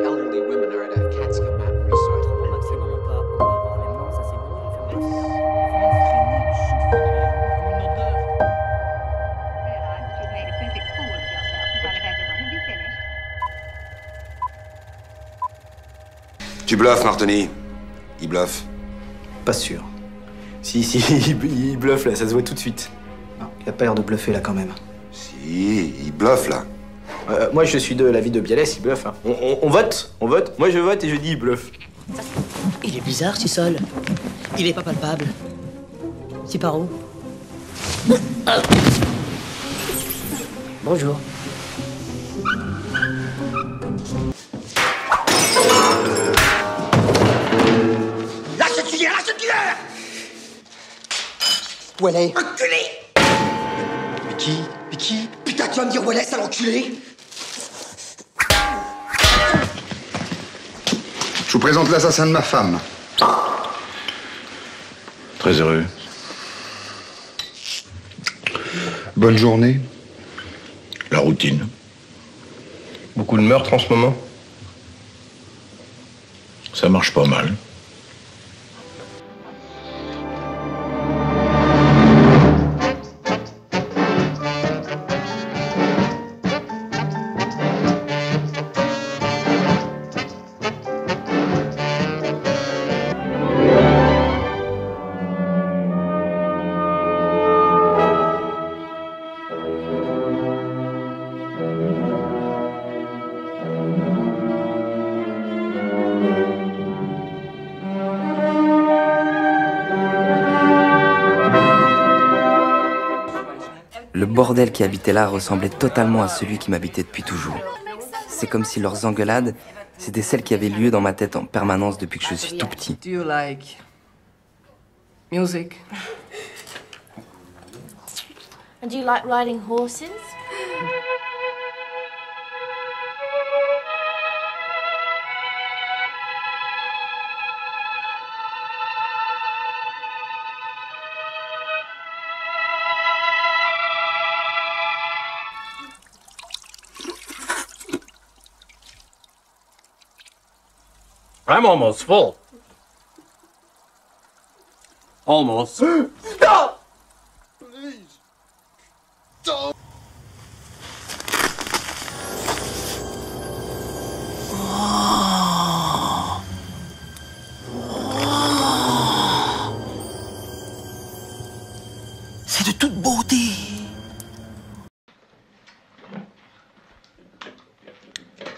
Elderly women are at a Catskill Mountain resort. Au maximum, on peut avoir les mains, ça c'est bon, on fait pas. Realize that you've made a perfect fool of yourself in front of everyone. Have you finished? Tu bluffes, Martoni. Il bluffe. Pas sûr. Si, il bluffe là, ça se voit tout de suite. Non, il a pas l'air de bluffer là quand même. Si, il bluffe, là. Moi je suis de l'avis de Bialès, il bluffe. Hein. On vote, on vote. Moi je vote et je dis il bluffe. Il est bizarre, ce sol. Il est pas palpable. C'est par où? Bonjour. Lâche cette cuillère, lâche cette cuillère! Où elle est? Enculé! Mais qui? Mais qui? Putain, tu vas me dire où elle est, sale enculé? Je vous présente l'assassin de ma femme. Très heureux. Bonne journée. La routine. Beaucoup de meurtres en ce moment. Ça marche pas mal. Le bordel qui habitait là ressemblait totalement à celui qui m'habitait depuis toujours. C'est comme si leurs engueulades, c'était celles qui avaient lieu dans ma tête en permanence depuis que je suis tout petit. Do you like music? And do you like riding horses? I'm almost full. Almost. Stop! Please. Stop! C'est de toute beauté.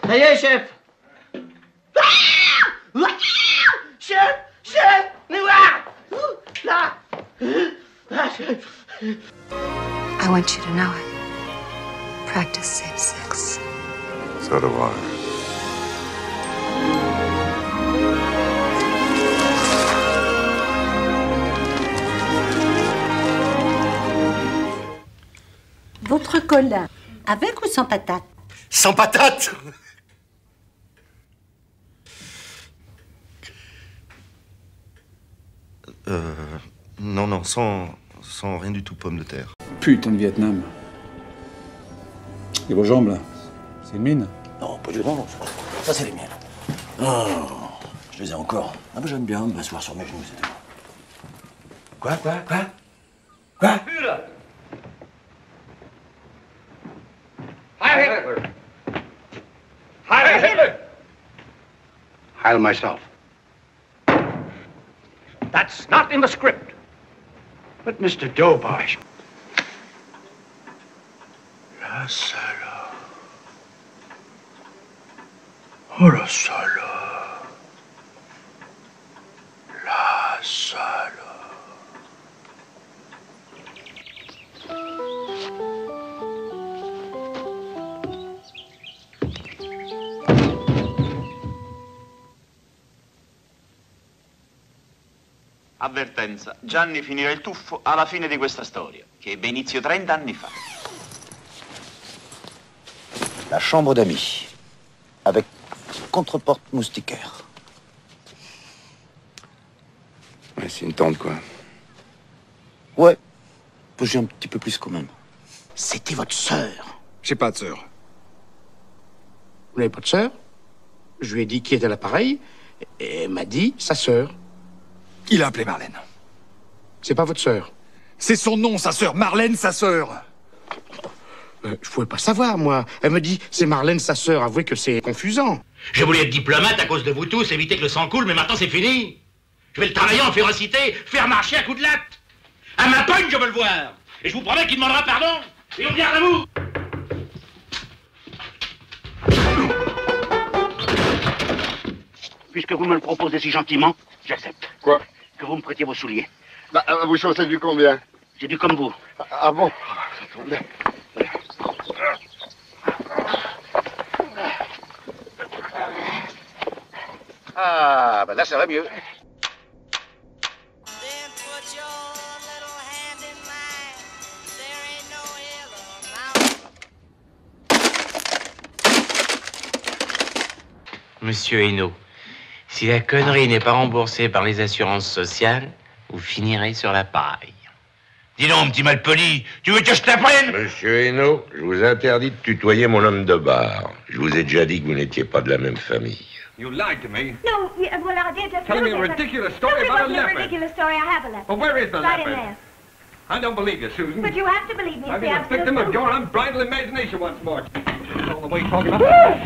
Ça y est, chef. Chef! Chef! Noir! Là! Chef! I want you to know it. Practice safe sex. So do I. Votre colin, avec ou sans patate? Sans patate! Non, sans rien du tout, pomme de terre. Putain de Vietnam. Et vos jambes, là, c'est une mine? Non, pas du tout. Ça, c'est les miennes. Oh, je les ai encore. Ah, bah, j'aime bien m'asseoir sur mes genoux, c'est tout. Quoi? Heil Hitler! Heil Hitler! Heil myself. That's not in the script. But Mr. Dobosh. La salope. Oh, la salope. La salope. Avvertenza, Gianni finirà il tuffo alla fine di questa storia, che ebbe inizio 30 anni fa. La chambre d'amis. Avec contreporte moustiquaire. Ouais, c'est une tente, quoi. Ouais. J'ai un petit peu plus quand même. C'était votre sœur. J'ai pas de sœur. Vous n'avez pas de sœur? Je lui ai dit qui était à l'appareil, et elle m'a dit sa sœur. Il a appelé Marlène. C'est pas votre sœur. C'est son nom, sa sœur. Marlène, sa sœur. Je pouvais pas savoir, moi. Elle me dit, c'est Marlène, sa sœur. Avouez que c'est confusant. J'ai voulu être diplomate à cause de vous tous, éviter que le sang coule, mais maintenant c'est fini. Je vais le travailler en férocité, faire marcher à coups de latte. À ma pogne, je veux le voir. Et je vous promets qu'il demandera pardon. Et on garde à vous. Puisque vous me le proposez si gentiment, j'accepte. Quoi? Que vous me prêtiez vos souliers. Bah, vous chaussez du combien? J'ai du comme vous. Ah bon? Ah, bah là, ça va mieux. Monsieur Hainaut, si la connerie n'est pas remboursée par les assurances sociales, vous finirez sur la paille. Dis donc, petit malpoli, tu veux que je t'apprenne? Monsieur Hainaut, je vous interdis de tutoyer mon homme de bar. Je vous ai déjà dit que vous n'étiez pas de la même famille. You lied to me. No, well, I did. Telling me a ridiculous story about a leopard. A ridiculous story. I have a leopard. Well, where is the right leopard? in there. I don't believe you, Susan. But you have to believe me. I've It's been the a victim absolute of your truth. unbridled imagination once more. All the way you're talking about.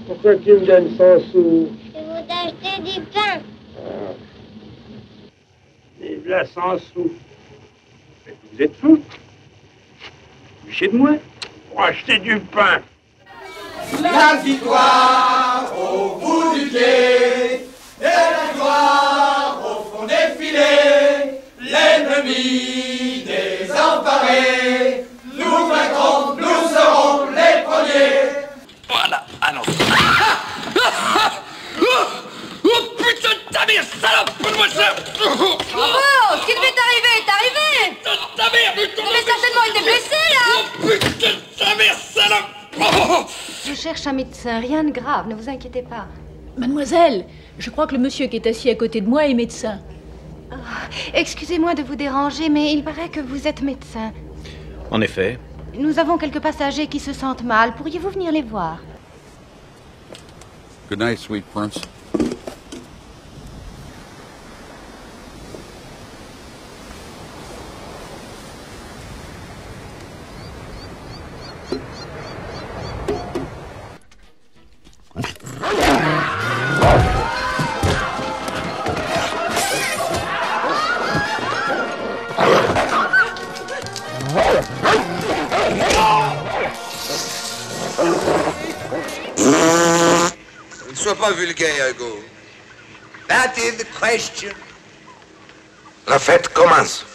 Pourquoi tu me donnes 100 sous? Je veux t'acheter du pain. Et là, 100 sous. Vous êtes fous? Chez de moi? Pour acheter du pain. La victoire au bout du quai, et la gloire au fond des filets, l'ennemi désemparé, nous vaincrons, nous serons les premiers. Voilà, allons. Oh putain de ta mère, salope, donne-moi ça. Bravo, ce qui devait t'arriver est arrivé. Ta mère, Vous devez certainement été blessé, là. Oh putain de ta mère, salope. Je cherche un médecin, rien de grave, ne vous inquiétez pas. Mademoiselle, je crois que le monsieur qui est assis à côté de moi est médecin. Oh, excusez-moi de vous déranger, mais il paraît que vous êtes médecin. En effet. Nous avons quelques passagers qui se sentent mal. Pourriez-vous venir les voir? Good night, sweet prince. Ne sois pas vulgaire, Hugo. That is the question. La fête commence.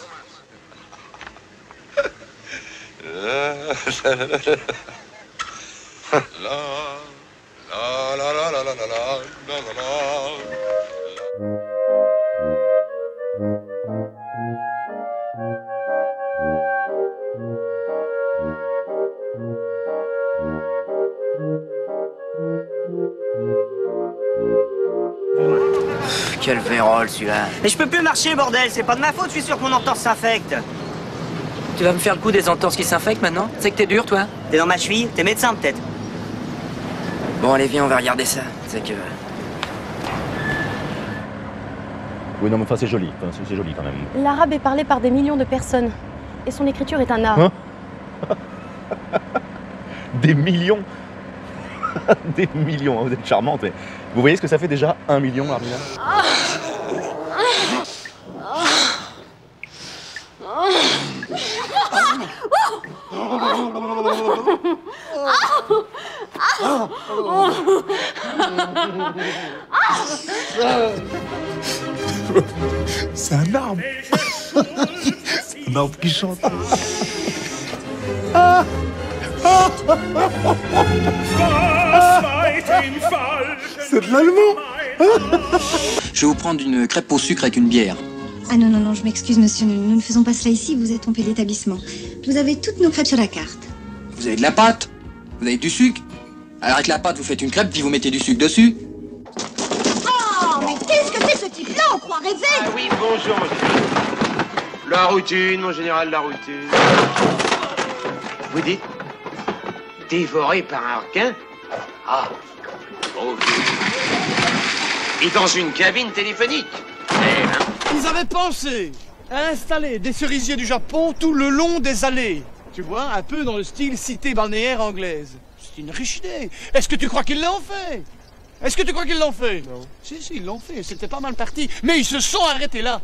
Quel vérole celui-là. Mais je peux plus marcher, bordel, c'est pas de ma faute, je suis sûr que mon entorse s'infecte. Tu vas me faire le coup des entorses qui s'infectent maintenant? C'est que t'es dur, toi? T'es dans ma cheville? T'es médecin, peut-être? Bon, allez, viens, on va regarder ça. C'est que... Oui, non, mais enfin, c'est joli. Enfin, c'est joli, quand même. L'arabe est parlé par des millions de personnes. Et son écriture est un art. Hein? Des millions. Des millions, hein, vous êtes charmante. Mais vous voyez ce que ça fait déjà 1 million, Armina? C'est un arbre. C'est un arbre qui chante. C'est de l'allemand. Je vais vous prendre une crêpe au sucre avec une bière. Ah non, non, non, je m'excuse, monsieur, nous ne faisons pas cela ici, vous êtes trompé d'établissement. Vous avez toutes nos crêpes sur la carte. Vous avez de la pâte? Vous avez du sucre? Alors avec la pâte, vous faites une crêpe, puis vous mettez du sucre dessus. Oh, mais qu'est-ce que c'est ce type-là? On croit rêver. Ah oui, bonjour, mon général. La routine, mon général, la routine. Vous dites dévoré par un requin? Ah, oh, et dans une cabine téléphonique. Ils avaient pensé à installer des cerisiers du Japon tout le long des allées. Tu vois, un peu dans le style cité balnéaire anglaise. C'est une riche idée. Est-ce que tu crois qu'ils l'ont fait? Est-ce que tu crois qu'ils l'ont fait? Non. Si, ils l'ont fait. C'était pas mal parti. Mais ils se sont arrêtés là.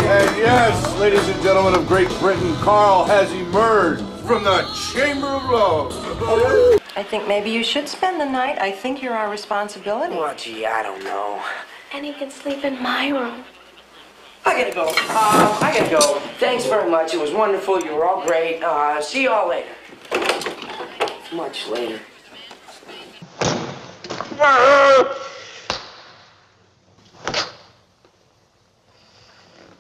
And yes, ladies and gentlemen of Great Britain, Carl has emerged from the Chamber of Love. I think maybe you should spend the night. I think you're our responsibility. Oh, gee, I don't know. And he can sleep in my room. I gotta go. I gotta go. Thanks very much. It was wonderful. You were all great. See you all later. Much later.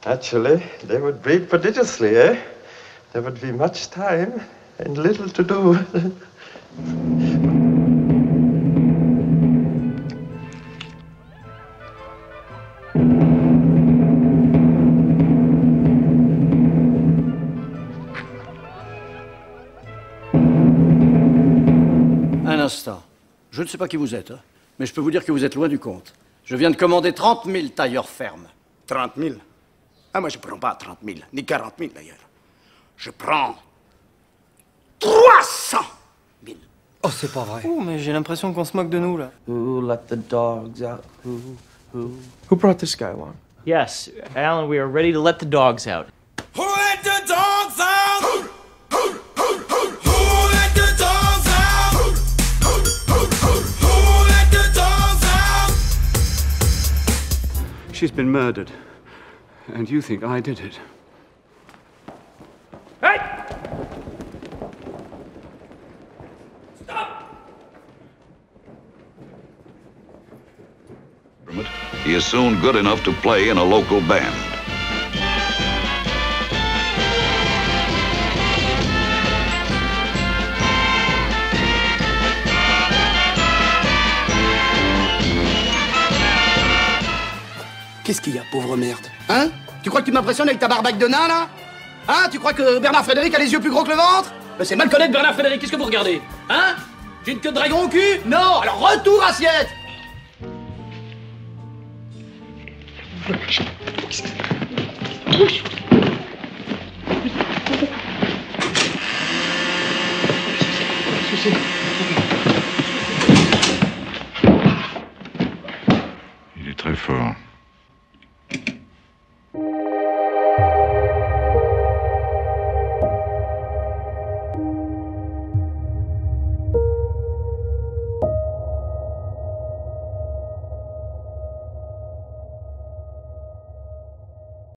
Actually, they would breed prodigiously, eh? There would be much time and little to do. Un instant. Je ne sais pas qui vous êtes, hein, mais je peux vous dire que vous êtes loin du compte. Je viens de commander 30 000 tailleurs fermes. 30 000? Ah, moi, je prends pas 30 000, ni 40 000 d'ailleurs. Je prends 300 000. Oh, c'est pas vrai. Oh, mais j'ai l'impression qu'on se moque de nous, là. Who let the dogs out? Who brought this guy along? Yes, Alan, we are ready to let the dogs out. Who let the dogs out? Who let the dogs out? Who let the dogs out? She's been murdered. And you think I did it. Hey! He is soon good enough to play in a local band. Qu'est-ce qu'il y a, pauvre merde? Hein? Tu crois que tu m'impressionnes avec ta barbaque de nain, là? Hein? Tu crois que Bernard Frédéric a les yeux plus gros que le ventre? Ben, c'est mal connaître Bernard Frédéric, qu'est-ce que vous regardez? Hein? J'ai une queue de dragon au cul? Non! Alors retour assiette!